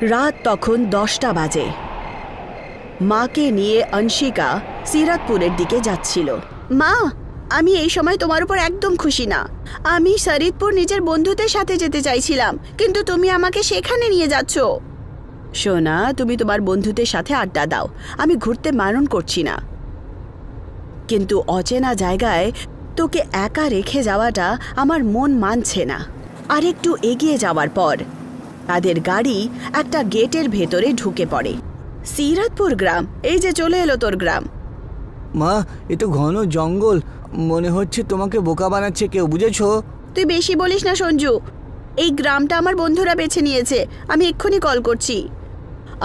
রাত তখন 10টা বাজে। মাকে নিয়ে অংশিকা সিরাতপুরের দিকে যাচ্ছিল। মা, আমি এই সময় তোমার উপর একদম খুশি না। আমি শরীদপুর নিজের বন্ধুদের সাথে যেতে চাইছিলাম, কিন্তু তুমি আমাকে সেখানে নিয়ে যাচ্ছ। সোনা, তুমি তোমার বন্ধুদের সাথে আড্ডা দাও, আমি ঘুরতে বারণ করছি না, কিন্তু অচেনা জায়গায় তোকে একা রেখে যাওয়াটা আমার মন মানছে না। আর একটু এগিয়ে যাওয়ার পর তাদের গাড়ি একটা গেটের ভেতরে ঢুকে পড়ে। সিরাতপুর গ্রাম, এই যে চলে এলো তোর গ্রাম। মা, এ তো ঘন জঙ্গল, মনে হচ্ছে তোমাকে বোকা বানাচ্ছে কেউ, বুঝেছো? তুই বেশি বলিস না সঞ্জু, এই গ্রামটা আমার বন্ধুরা বেছে নিয়েছে, আমি এক্ষুনি কল করছি।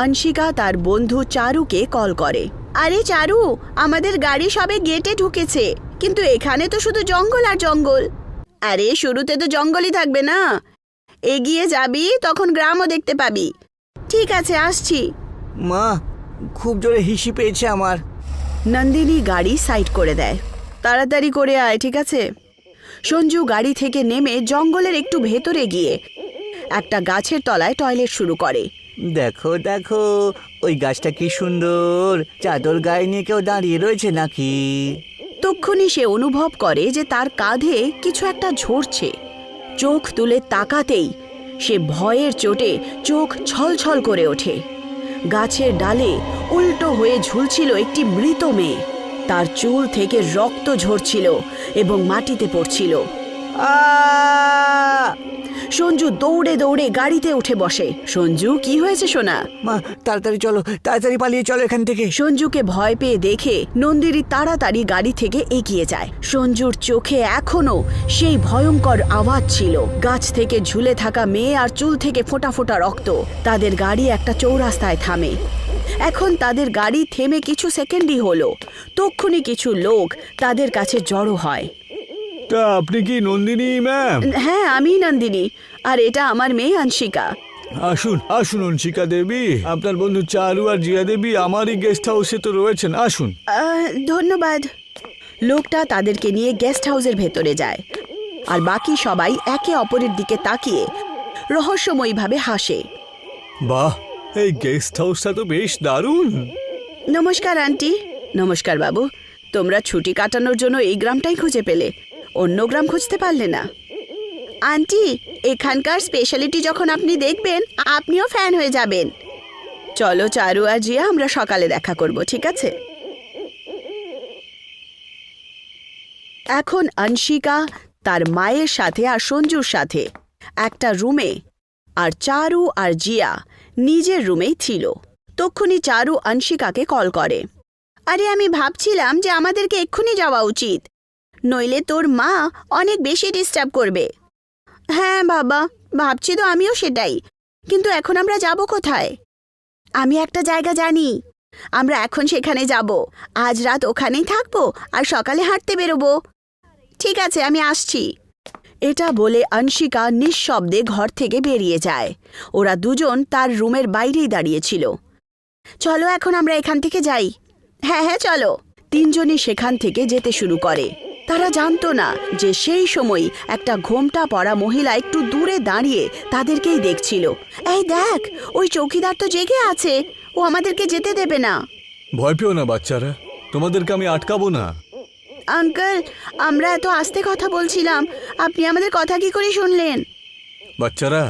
অংশিকা তার বন্ধু চারুকে কল করে। আরে চারু, আমাদের গাড়ি সবে গেটে ঢুকেছে, কিন্তু এখানে তো শুধু জঙ্গল আর জঙ্গল। আরে শুরুতে তো জঙ্গলই থাকবে না, এগিয়ে যাবি তখন গ্রামও দেখতে পাবি। ঠিক আছে, আসছি। মা, খুব জোরে হিসি পেয়েছে আমার। নন্দিনী গাড়ি সাইড করে দেয়। তাড়াতাড়ি করে আয়, ঠিক আছে? সঞ্জু গাড়ি থেকে নেমে জঙ্গলের একটু ভেতরে গিয়ে একটা গাছের তলায় টয়লেট শুরু করে। দেখো দেখো, ওই গাছটা কি সুন্দর, চাদর গায়ে নিয়ে কেউ দাঁড়িয়ে রয়েছে নাকি? তক্ষুনি সে অনুভব করে যে তার কাঁধে কিছু একটা ঝরছে। চোখ তুলে তাকাতেই সে ভয়ের চোটে চোখ ছলছল করে ওঠে। গাছের ডালে উল্টো হয়ে ঝুলছিল একটি মৃত মেয়ে। তার চুল থেকে রক্ত ঝরছিল এবং মাটিতে পড়ছিল। সঞ্জু দৌড়ে দৌড়ে গাড়িতে উঠে বসে। সঞ্জু, কি হয়েছে সোনা? মা, তাড়াতাড়ি চলো, তাড়াতাড়ি পালিয়ে চলো এখান থেকে। সঞ্জুকে ভয় পেয়ে দেখে নন্দিনী তাড়াতাড়ি গাড়ি থেকে এগিয়ে যায়। সঞ্জুর চোখে এখনো সেই ভয়ঙ্কর আওয়াজ ছিল। গাছ থেকে ঝুলে থাকা মেয়ে আর চুল থেকে ফোঁটা ফোঁটা রক্ত। তাদের গাড়ি একটা চৌরাস্তায় থামে। এখন তাদের গাড়ি থেমে কিছু সেকেন্ডই হলো, তক্ষুনি কিছু লোক তাদের কাছে জড়ো হয়। তা আপনি কি নন্দিনী ম্যাম? হ্যাঁ, আমি নন্দিনী, আর এটা আমার মেয়ে অংশিকা। আসুন আসুন অংশিকা দেবী, আপনার বন্ধু চারু আর জিয়া দেবী আমারই গেস্ট হাউসে তো রয়েছেন, আসুন। ধন্যবাদ। লোকটা তাদেরকে নিয়ে গেস্ট হাউসের ভেতরে যায়, আর বাকি সবাই একে অপরের দিকে তাকিয়ে রহস্যময়ীভাবে হাসে। বাহ, এই গেস্ট হাউসটা তো বেশ দারুণ। নমস্কার আন্টি। নমস্কার বাবু, তোমরা ছুটি কাটানোর জন্য এই গ্রামটাই খুঁজে পেলে, অন্য গ্রাম খুঁজতে পারলে না? আন্টি, এখানকার স্পেশালিটি যখন আপনি দেখবেন আপনিও ফ্যান হয়ে যাবেন। চলো চারু আর জিয়া, আমরা সকালে দেখা করব, ঠিক আছে? এখন অংশিকা তার মায়ের সাথে আর সঞ্জুর সাথে একটা রুমে, আর চারু আর জিয়া নিজের রুমেই ছিল। তক্ষুনি চারু অংশিকাকে কল করে। আরে আমি ভাবছিলাম যে আমাদেরকে এক্ষুনি যাওয়া উচিত, নইলে তোর মা অনেক বেশি ডিস্টার্ব করবে। হ্যাঁ বাবা, ভাবছি তো আমিও সেটাই, কিন্তু এখন আমরা যাব কোথায়? আমি একটা জায়গা জানি, আমরা এখন সেখানে যাব। আজ রাত ওখানেই থাকবো আর সকালে হাঁটতে বেরোবো। ঠিক আছে, আমি আসছি। এটা বলে অংশিকা নিঃশব্দে ঘর থেকে বেরিয়ে যায়। ওরা দুজন তার রুমের বাইরেই দাঁড়িয়েছিল। চলো এখন আমরা এখান থেকে যাই। হ্যাঁ হ্যাঁ চলো। তিনজনই সেখান থেকে যেতে শুরু করে। তারা জানতো না যে সেই সময় একটা ঘোমটা পরা মহিলা একটু দূরে দাঁড়িয়ে তাদেরকেই দেখছিল। এই দেখ, ওই চৌকিদার তো জেগে আছে, ও আমাদেরকে যেতে দেবে না। ভয় পেও না বাচ্চারা, তোমাদেরকে আমি আটকাবো না। আঙ্কেল, আমরা এত আস্তে কথা বলছিলাম, আপনি আমাদের কথা কি করে শুনলেন? বাচ্চারা,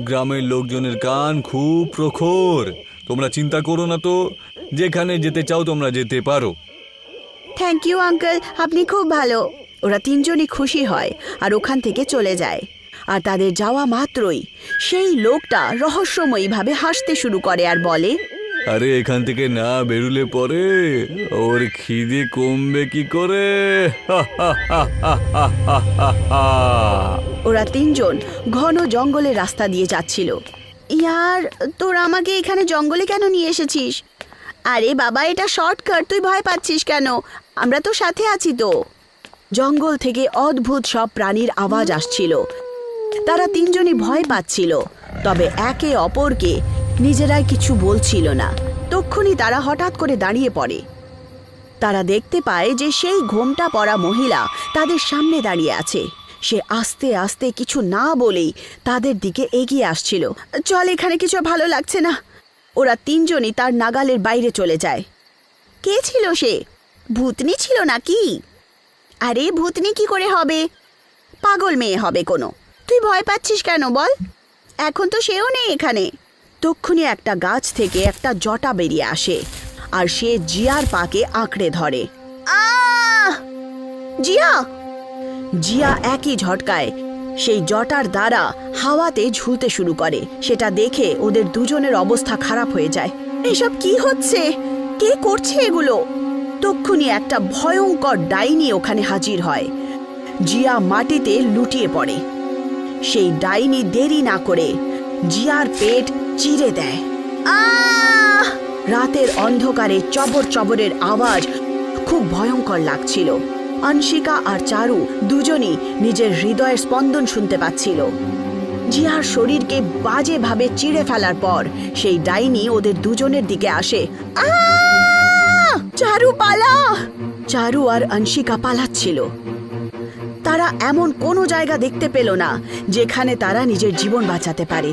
গ্রামের লোকজনের কান খুব প্রখর, তোমরা চিন্তা করো না তো, যেখানে যেতে চাও তোমরা যেতে পারো। থ্যাংক ইউ আঙ্কেল, আপনি খুব ভালো। ওরা তিনজনই খুশি হয় আর ওখান থেকে চলে যায়। আর তাদের যাওয়া মাত্রই সেই লোকটা রহস্যময়ীভাবে হাসতে শুরু করে আর বলে, আরে এখান থেকে না বেরুলে পরে ওর খিদে কমবে কি করে? ওরা তিনজন ঘন জঙ্গলের রাস্তা দিয়ে যাচ্ছিল। ইয়ার, তোরা আমাকে এখানে জঙ্গলে কেন নিয়ে এসেছিস? আরে বাবা, এটা শর্টকাট, তুই ভয় পাচ্ছিস কেন? আমরা তো সাথে আছি তো। জঙ্গল থেকে অদ্ভুত সব প্রাণীর আওয়াজ আসছিল। তারা তিনজনই ভয় পাচ্ছিল, তবে একে অপরকে নিজেরাই কিছু বলছিল না। তক্ষুনি তারা হঠাৎ করে দাঁড়িয়ে পড়ে। তারা দেখতে পায় যে সেই ঘোমটা পরা মহিলা তাদের সামনে দাঁড়িয়ে আছে। সে আস্তে আস্তে কিছু না বলেই তাদের দিকে এগিয়ে আসছিল। চল, এখানে কিছু ভালো লাগছে না। ওরা তিনজনই তার নাগালের বাইরে চলে যায়। কে ছিল সে? ভূতনি ছিল নাকি? আরে ভূতনি কি করে হবে? পাগল মেয়ে হবে কোনো। তুই ভয় পাচ্ছিস কেন বল? এখন তো সেও নেই এখানে। তক্ষুনি একটা গাছ থেকে একটা জটা বেরিয়ে আসে আর সে জিয়ার পাকে আঁকড়ে ধরে। জিয়া! জিয়া একই ঝটকায় সেই জটার দ্বারা হাওয়াতে ঝুলতে শুরু করে। সেটা দেখে ওদের দুজনের অবস্থা খারাপ হয়ে যায়। এসব কি হচ্ছে? কে করছে এগুলো? তক্ষুনি একটা ভয়ঙ্কর ডাইনি ওখানে হাজির হয়। জিয়া মাটিতে লুটিয়ে পড়ে। সেই ডাইনি দেরি না করে জিয়ার পেট চিরে দেয়। রাতের অন্ধকারে চবর চবরের আওয়াজ খুব ভয়ঙ্কর লাগছিল। অনশিকা আর চারু দুজনই নিজের হৃদয়ের স্পন্দন শুনতে পাচ্ছিল। জিয়ার শরীরকে বাজেভাবে চিড়ে ফেলার পর সেই ডাইনি ওদের দুজনের দিকে আসে। চারু পালা! চারু আর অনশিকা পালাচ্ছিল। তারা এমন কোনো জায়গা দেখতে পেল না যেখানে তারা নিজের জীবন বাঁচাতে পারে।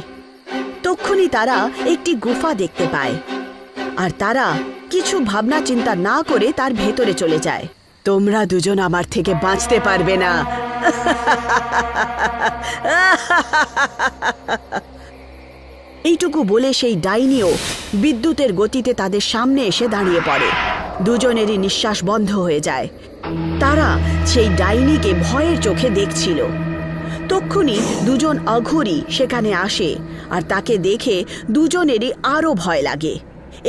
তক্ষুনি তারা একটি গুফা দেখতে পায় আর তারা কিছু ভাবনা চিন্তা না করে তার ভেতরে চলে যায়। তোমরা দুজন আমার থেকে বাঁচতে পারবে না। এইটুকু বলে সেই ডাইনিও বিদ্যুতের গতিতে তাদের সামনে এসে দাঁড়িয়ে পড়ে। দুজনেরই নিঃশ্বাস বন্ধ হয়ে যায়। তারা সেই ডাইনিকে ভয়ের চোখে দেখছিল। তক্ষুনি দুজন অঘোরী সেখানে আসে আর তাকে দেখে দুজনেরই আরো ভয় লাগে।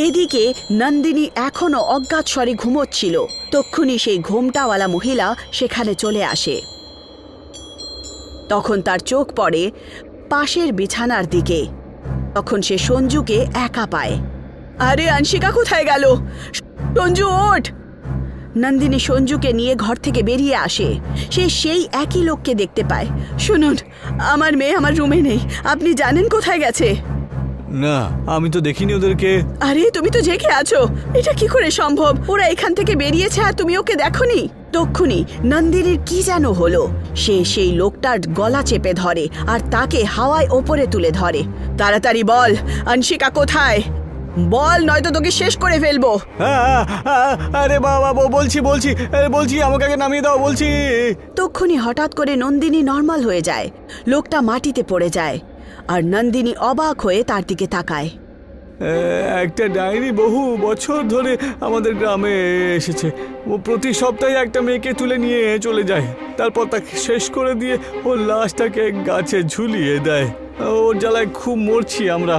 এদিকে নন্দিনী এখনো অজ্ঞাত স্বরে ঘুমোচ্ছিল। তক্ষুনি সেই ঘোমটাওয়ালা মহিলা সেখানে চলে আসে। তখন তার চোখ পড়ে পাশের বিছানার দিকে। তখন সে সঞ্জুকে একা পায়। আরে অনশিকা কোথায় গেল? সঞ্জু ওঠ! নন্দিনী সঞ্জুকে নিয়ে ঘর থেকে বেরিয়ে আসে। সে সেই একই লোককে দেখতে পায়। শুনুন, আমার মেয়ে আমার রুমে নেই। আপনি জানেন কোথায় গেছে? না, আমি তো দেখিনি ওদেরকে। আরে তুমি তো জেগে আছো, এটা কি করে সম্ভব? ওরা এখান থেকে বেরিয়েছে আর তুমি ওকে দেখোনি? তক্ষুনি নন্দিনীর কি যেন হলো। সে সেই লোকটার গলা চেপে ধরে আর তাকে হাওয়ায় ওপরে তুলে ধরে। তাড়াতাড়ি বল, অনশিকা কোথায়? বল, নয়তো তোকে শেষ করে ফেলবো। আরে বাবা, বলছি আমাকে আগে নামিয়ে দাও, বলছি। তক্ষুনি হঠাৎ করে নন্দিনী নর্মাল হয়ে যায়। লোকটা মাটিতে পড়ে যায় আর নন্দিনী অবাক হয়ে তার দিকে তাকায়। একটা ডাইনি বহু বছর ধরে আমাদের গ্রামে এসেছে। ও প্রতি সপ্তাহে একটা মেয়েকে তুলে নিয়ে চলে যায়, তারপর তাকে শেষ করে দিয়ে ওর লাশটাকে গাছে ঝুলিয়ে দেয়। ওর জ্বালায় খুব মরছি আমরা।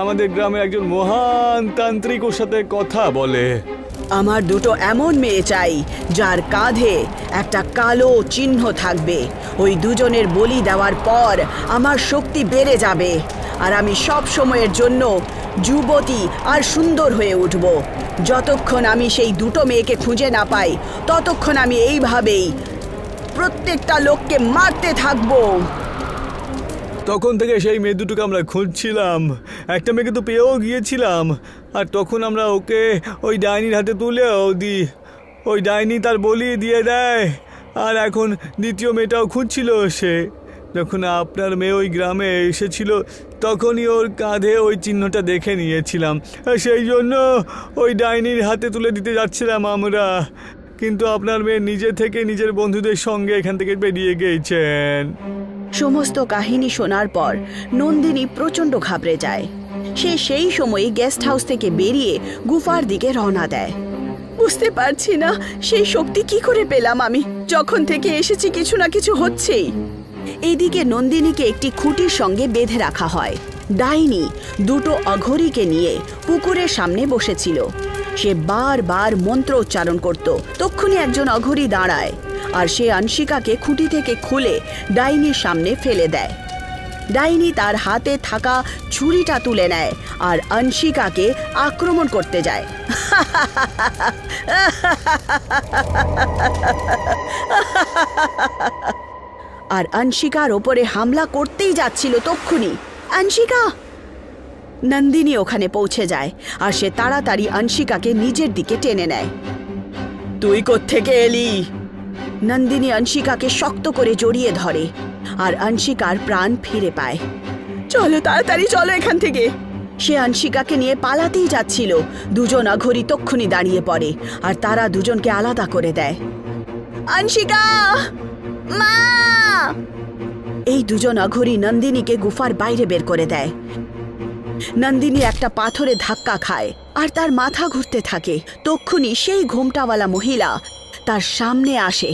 আমাদের গ্রামের একজন মহান তান্ত্রিক ওর সাথে কথা বলে। আমার দুটো এমন মেয়ে চাই যার কাঁধে একটা কালো চিহ্ন থাকবে। ওই দুজনের বলি দেওয়ার পর আমার শক্তি বেড়ে যাবে আর আমি সব সময়ের জন্য যুবতী আর সুন্দর হয়ে উঠব। যতক্ষণ আমি সেই দুটো মেয়েকে খুঁজে না পাই ততক্ষণ আমি এইভাবেই প্রত্যেকটা লোককে মারতে থাকবো। তখন থেকে সেই মেয়ে দুটোকে আমরা খুঁজছিলাম। একটা মেয়েকে তো পেয়েও গিয়েছিলাম, আর তখন আমরা ওকে ওই ডাইনির হাতে তুলেও দিই। ওই ডাইনি তার বলি দিয়ে দেয়। আর এখন দ্বিতীয় মেয়েটাও খুঁজছিল সে। যখন আপনার মেয়ে ওই গ্রামে এসেছিল তখনই ওর কাঁধে ওই চিহ্নটা দেখে নিয়েছিলাম। সেই জন্য ওই ডাইনির হাতে তুলে দিতে যাচ্ছিলাম আমরা। কিন্তু আপনার মেয়ে নিজে থেকে নিজের বন্ধুদের সঙ্গে এখান থেকে বেরিয়ে গিয়েছেন। সমস্ত কাহিনী শোনার পর নন্দিনী প্রচণ্ড ঘাবড়ে যায়। সে সেই সময় গেস্ট হাউস থেকে বেরিয়ে গুফার দিকে রওনা দেয়। বুঝতে পারছি না সেই শক্তি কি করে পেলাম আমি। যখন থেকে এসেছি কিছু না কিছু হচ্ছেই। এদিকে নন্দিনীকে একটি খুঁটির সঙ্গে বেঁধে রাখা হয়। ডাইনি দুটো অঘোরীকে নিয়ে পুকুরের সামনে বসেছিল। সে বারবার মন্ত্র উচ্চারণ করত। তক্ষুনি একজন অঘোরী দাঁড়ায় আর সে অনশিকাকে খুঁটি থেকে খুলে ডাইনির সামনে ফেলে দেয়। ডাইনি তার হাতে থাকা ছুরিটা তুলে নেয় আর অনশিকাকে আক্রমণ করতে যায়। আর অনশিকার ওপরে হামলা করতেই যাচ্ছিল। তক্ষুনি অনশিকা! নন্দিনী ওখানে পৌঁছে যায় আর সে তাড়াতাড়ি অনশিকাকে নিজের দিকে টেনে নেয়। তুই কোত্থেকে এলি? নন্দিনী অংশিকাকে শক্ত করে জড়িয়ে ধরে আর অংশিকার প্রাণ ফিরে পায়। চলো তাড়াতাড়ি চলো এখান থেকে। সে অংশিকাকে নিয়ে পালাতেই যাচ্ছিল। দুজন অঘরী তক্ষুনি দাঁড়িয়ে পড়ে আর তারা দুজনকে আলাদা করে দেয়। অংশিকা, মা! এই দুজন অঘরী নন্দিনীকে গুফার বাইরে বের করে দেয়। নন্দিনী একটা পাথরে ধাক্কা খায় আর তার মাথা ঘুরতে থাকে। তক্ষুনি সেই ঘোমটাওয়ালা মহিলা তার সামনে আসে।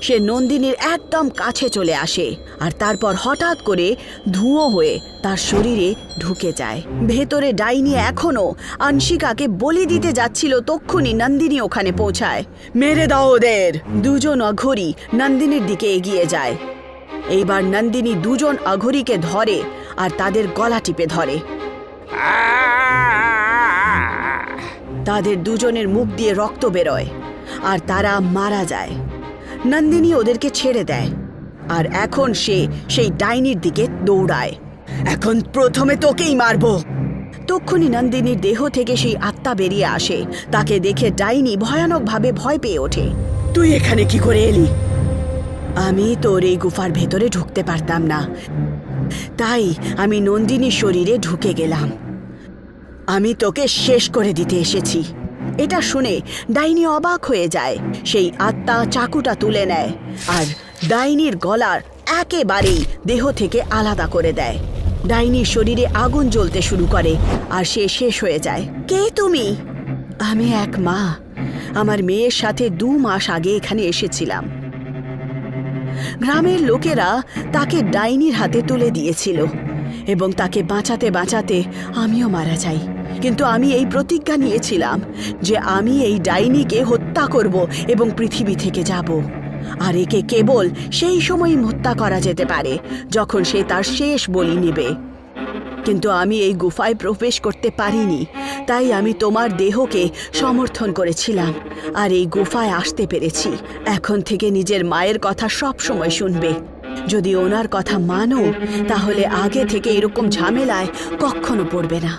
সে নন্দিনীর একদম কাছে চলে আসে আর তারপর হঠাৎ করে ধুঁয়ো হয়ে তার শরীরে ঢুকে যায়। ভেতরে ডাইনি এখনো অংশিকাকে বলি দিতে যাচ্ছিল। তক্ষুনি নন্দিনী ওখানে পৌঁছায়। মেরে দাও ওদের! দুজন অঘরী নন্দিনীর দিকে এগিয়ে যায়। এইবার নন্দিনী দুজন অঘরীকে ধরে আর তাদের গলা টিপে ধরে। তাদের দুজনের মুখ দিয়ে রক্ত বেরোয় আর তারা মারা যায়। নন্দিনী ওদেরকে ছেড়ে দেয় আর এখন সে সেই ডাইনির দিকে দৌড়ায়। এখন প্রথমে তোকেই মারবো। তক্ষুনি নন্দিনীর দেহ থেকে সেই আত্মা বেরিয়ে আসে। তাকে দেখে ডাইনি ভয়ানকভাবে ভয় পেয়ে ওঠে। তুই এখানে কি করে এলি? আমি তোর এই গুফার ভেতরে ঢুকতে পারতাম না, তাই আমি নন্দিনীর শরীরে ঢুকে গেলাম। আমি তোকে শেষ করে দিতে এসেছি। এটা শুনে ডাইনি অবাক হয়ে যায়। সেই আত্মা চাকুটা তুলে নেয় আর ডাইনির গলার একেবারেই দেহ থেকে আলাদা করে দেয়। ডাইনির শরীরে আগুন জ্বলতে শুরু করে আর সে শেষ হয়ে যায়। কে তুমি? আমি এক মা। আমার মেয়ের সাথে 2 মাস আগে এখানে এসেছিলাম। গ্রামের লোকেরা তাকে ডাইনির হাতে তুলে দিয়েছিল এবং তাকে বাঁচাতে বাঁচাতে আমিও মারা যাই। কিন্তু আমি এই প্রতিজ্ঞা নিয়েছিলাম যে আমি এই ডাইনিকে হত্যা করব এবং পৃথিবী থেকে যাব। আর একে কেবল সেই সময়ই হত্যা করা যেতে পারে যখন সে তার শেষ বলি নেবে। কিন্তু আমি এই গুফায় প্রবেশ করতে পারিনি, তাই আমি তোমার দেহকে সমর্থন করেছিলাম আর এই গুফায় আসতে পেরেছি। এখন থেকে নিজের মায়ের কথা সব সময় শুনবে। যদি ওনার কথা মানো তাহলে আগে থেকে এরকম ঝামেলায় কখনো পড়বে না।